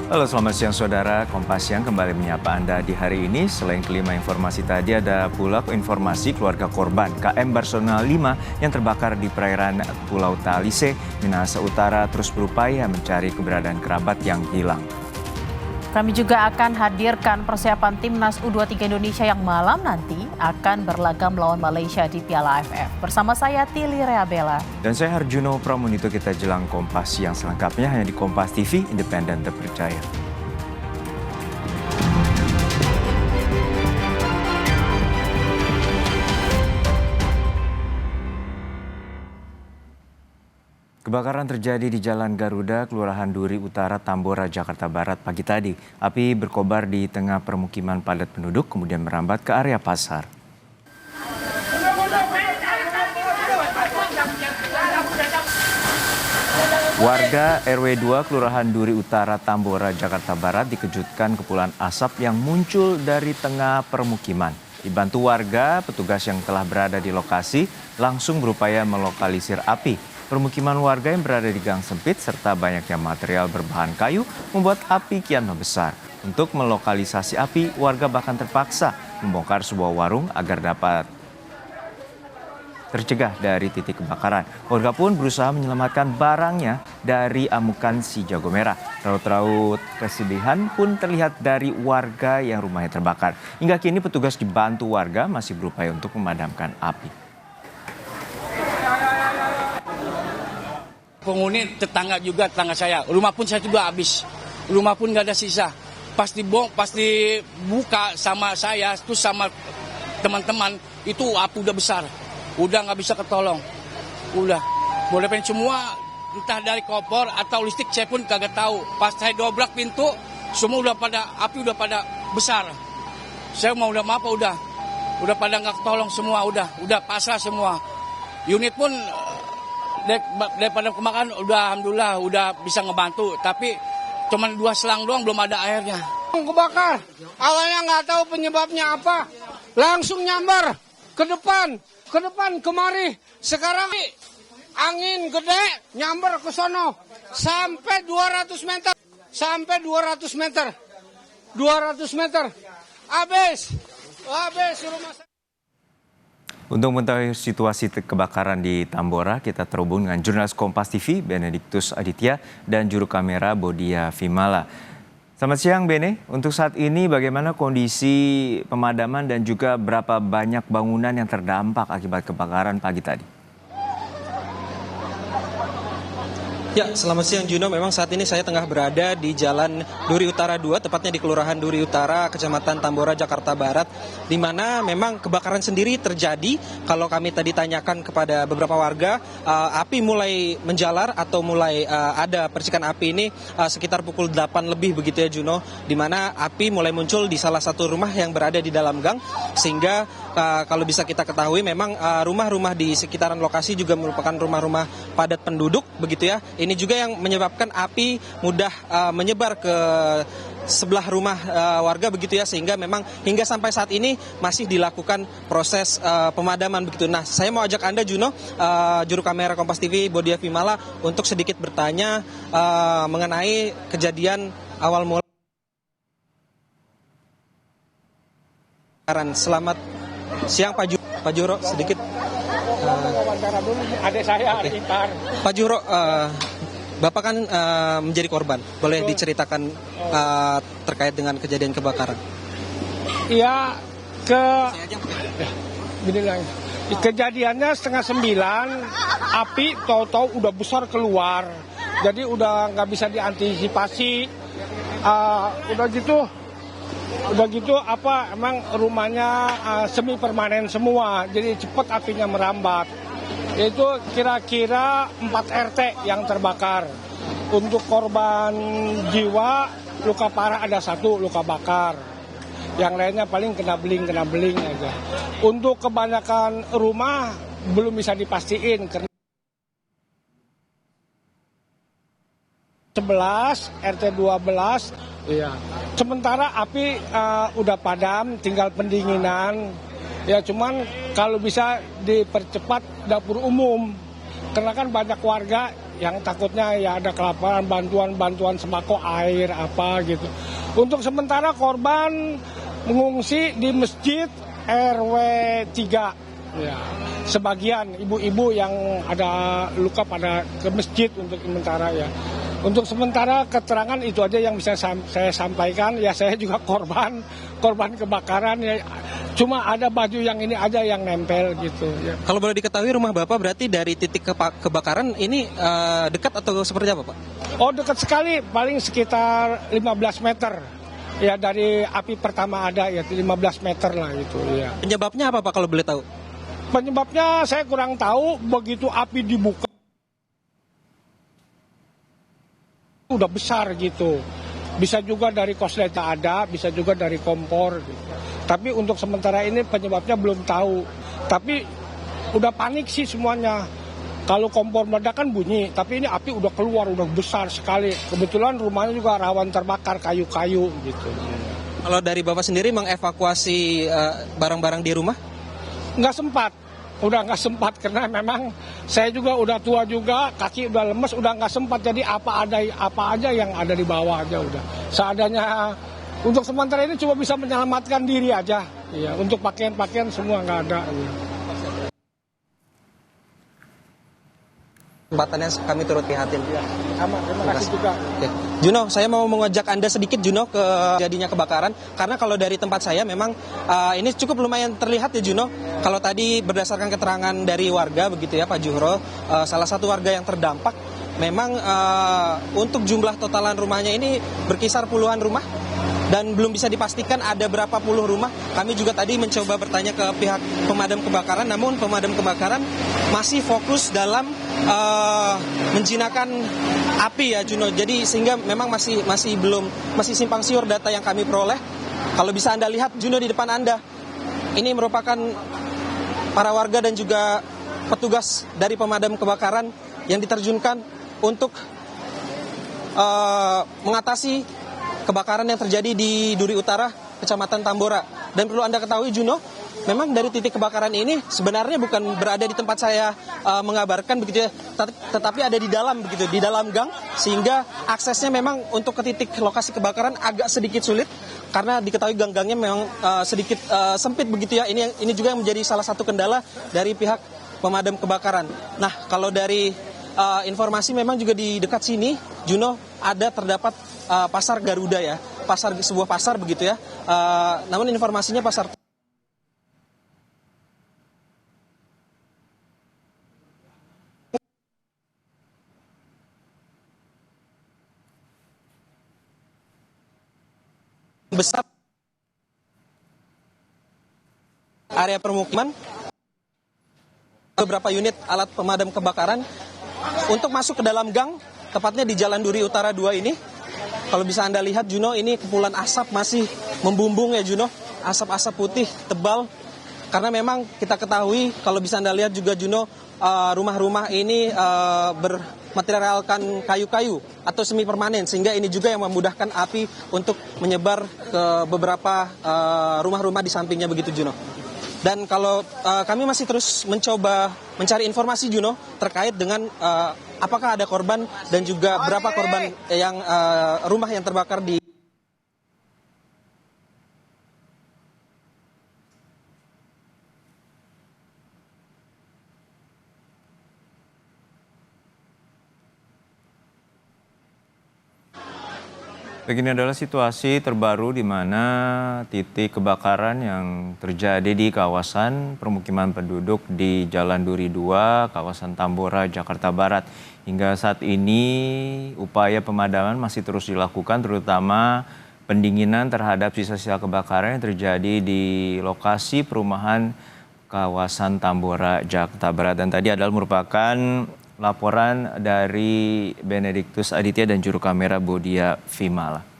Halo, selamat siang saudara. Kompas Siang kembali menyapa Anda di hari ini. Selain kelima informasi tadi, ada pula informasi keluarga korban KM Barcelona 5 yang terbakar di perairan Pulau Talise, Minahasa Utara terus berupaya mencari keberadaan kerabat yang hilang. Kami juga akan hadirkan persiapan Timnas U23 Indonesia yang malam nanti akan berlaga melawan Malaysia di Piala AFF. Bersama saya Tili Reabella. Dan saya Harjuno Pramunito, kita jelang Kompas yang selengkapnya hanya di Kompas TV, independen terpercaya. Kebakaran terjadi di Jalan Garuda, Kelurahan Duri Utara, Tambora, Jakarta Barat pagi tadi. Api berkobar di tengah permukiman padat penduduk, kemudian merambat ke area pasar. Warga RW 2 Kelurahan Duri Utara, Tambora, Jakarta Barat dikejutkan kepulan asap yang muncul dari tengah permukiman. Dibantu warga, petugas yang telah berada di lokasi langsung berupaya melokalisir api. Permukiman warga yang berada di gang sempit serta banyaknya material berbahan kayu membuat api kian membesar. Untuk melokalisasi api, warga bahkan terpaksa membongkar sebuah warung agar dapat tercegah dari titik kebakaran. Warga pun berusaha menyelamatkan barangnya dari amukan si jago merah. Raut-raut kesedihan pun terlihat dari warga yang rumahnya terbakar. Hingga kini petugas dibantu warga masih berupaya untuk memadamkan api. Penghuni tetangga juga, tetangga saya. Rumah pun saya juga habis. Rumah pun nggak ada sisa. Pasti buka sama saya, terus sama teman-teman, itu api udah besar. Udah nggak bisa ketolong. Udah. Boleh pengen semua, entah dari kompor atau listrik, saya pun kagak tahu. Pas saya dobrak pintu, semua api udah pada besar. Saya mau udah apa udah pada nggak ketolong semua, udah pasrah semua. Unit pun daripada kemakan udah alhamdulillah udah bisa ngebantu, tapi cuman 2 selang doang, belum ada airnya. Kebakar, awalnya nggak tahu penyebabnya apa, langsung nyambar ke depan kemari. Sekarang angin gede nyambar ke sono sampai 200 meter, habis rumah saya. Untuk mengetahui situasi kebakaran di Tambora, kita terhubung dengan jurnalis Kompas TV, Benediktus Aditya, dan juru kamera Bodia Vimala. Selamat siang, Bene. Untuk saat ini bagaimana kondisi pemadaman dan juga berapa banyak bangunan yang terdampak akibat kebakaran pagi tadi? Ya, selamat siang Juno. Memang saat ini saya tengah berada di Jalan Duri Utara 2, tepatnya di Kelurahan Duri Utara, Kecamatan Tambora, Jakarta Barat, di mana memang kebakaran sendiri terjadi. Kalau kami tadi tanyakan kepada beberapa warga, api mulai menjalar atau mulai ada percikan api ini sekitar pukul 8 lebih begitu ya Juno, di mana api mulai muncul di salah satu rumah yang berada di dalam gang, sehingga kalau bisa kita ketahui memang rumah-rumah di sekitaran lokasi juga merupakan rumah-rumah padat penduduk begitu ya. Ini juga yang menyebabkan api mudah menyebar ke sebelah rumah warga begitu ya, sehingga memang hingga sampai saat ini masih dilakukan proses pemadaman begitu. Nah, saya mau ajak Anda Juno, juru kamera Kompas TV Bodia Vimala, untuk sedikit bertanya mengenai kejadian awal mula. Selamat siang Pak Juro, sedikit. Adik saya, okay. Itar. Pak Juro, Bapak kan menjadi korban. Boleh diceritakan terkait dengan kejadian kebakaran? Iya, kejadiannya 8:30, api tahu-tahu udah besar keluar. Jadi udah nggak bisa diantisipasi. Udah gitu emang rumahnya semi permanen semua, jadi cepat apinya merambat. Itu kira-kira 4 RT yang terbakar. Untuk korban jiwa, luka parah ada 1, luka bakar. Yang lainnya paling kena beling aja. Untuk kebanyakan rumah belum bisa dipastiin karena 11, RT 12. Iya. Sementara api udah padam, tinggal pendinginan. Ya cuman kalau bisa dipercepat dapur umum. Karena kan banyak warga yang takutnya ya ada kelaparan, bantuan sembako, air, apa gitu. Untuk sementara korban mengungsi di masjid RW 3. Ya, sebagian ibu-ibu yang ada luka pada ke masjid untuk sementara ya. Untuk sementara keterangan itu aja yang bisa saya sampaikan. Ya saya juga korban kebakaran ya. Cuma ada baju yang ini aja yang nempel gitu ya. Kalau boleh diketahui rumah Bapak berarti dari titik kebakaran ini dekat atau seperti apa Pak? Oh dekat sekali, paling sekitar 15 meter. Ya dari api pertama ada ya 15 meter lah itu ya. Penyebabnya apa Pak kalau boleh tahu? Penyebabnya saya kurang tahu, begitu api dibuka udah besar gitu. Bisa juga dari kosleta ada, bisa juga dari kompor gitu. Tapi untuk sementara ini penyebabnya belum tahu. Tapi udah panik sih semuanya. Kalau kompor meledak kan bunyi, tapi ini api udah keluar, udah besar sekali. Kebetulan rumahnya juga rawan terbakar, kayu-kayu gitu. Kalau dari Bapak sendiri mengevakuasi barang-barang di rumah? Nggak sempat, udah nggak sempat karena memang saya juga udah tua juga, kaki udah lemes, udah nggak sempat. Jadi apa aja yang ada di bawah aja udah. Seadanya untuk sementara ini cuma bisa menyelamatkan diri aja. Iya, untuk pakaian semua nggak ada. Iya. Kesempatannya kami turut prihatin. Sama, terima kasih juga. Oke. Juno, saya mau mengajak Anda sedikit Juno ke jadinya kebakaran karena kalau dari tempat saya memang ini cukup lumayan terlihat ya Juno. Kalau tadi berdasarkan keterangan dari warga begitu ya Pak Juhro, salah satu warga yang terdampak memang untuk jumlah totalan rumahnya ini berkisar puluhan rumah dan belum bisa dipastikan ada berapa puluh rumah. Kami juga tadi mencoba bertanya ke pihak pemadam kebakaran, namun pemadam kebakaran masih fokus dalam menjinakkan api ya Juno. Jadi sehingga memang masih simpang siur data yang kami peroleh. Kalau bisa Anda lihat Juno di depan Anda, ini merupakan para warga dan juga petugas dari pemadam kebakaran yang diterjunkan untuk mengatasi kebakaran yang terjadi di Duri Utara, Kecamatan Tambora. Dan perlu Anda ketahui Juno, memang dari titik kebakaran ini sebenarnya bukan berada di tempat saya mengabarkan begitu ya, tetapi ada di dalam begitu, di dalam gang, sehingga aksesnya memang untuk ke titik lokasi kebakaran agak sedikit sulit karena diketahui gang-gangnya memang sedikit sempit begitu ya. Ini juga yang menjadi salah satu kendala dari pihak pemadam kebakaran. Nah, kalau dari informasi memang juga di dekat sini Juno terdapat pasar Garuda ya, sebuah pasar begitu ya. Namun informasinya pasar besar area permukiman, beberapa unit alat pemadam kebakaran untuk masuk ke dalam gang, tepatnya di Jalan Duri Utara 2 ini. Kalau bisa Anda lihat Juno, ini kepulan asap masih membumbung ya Juno, asap-asap putih tebal. Karena memang kita ketahui, kalau bisa Anda lihat juga Juno, rumah-rumah ini bermaterialkan kayu-kayu atau semi permanen, sehingga ini juga yang memudahkan api untuk menyebar ke beberapa rumah-rumah di sampingnya begitu Juno. Dan kalau kami masih terus mencoba mencari informasi Juno terkait dengan apakah ada korban dan juga berapa korban yang rumah yang terbakar di Begini adalah situasi terbaru di mana titik kebakaran yang terjadi di kawasan permukiman penduduk di Jalan Duri 2, kawasan Tambora, Jakarta Barat. Hingga saat ini upaya pemadaman masih terus dilakukan, terutama pendinginan terhadap sisa-sisa kebakaran yang terjadi di lokasi perumahan kawasan Tambora, Jakarta Barat. Dan tadi adalah merupakan laporan dari Benediktus Aditya dan juru kamera Bodia Vimala.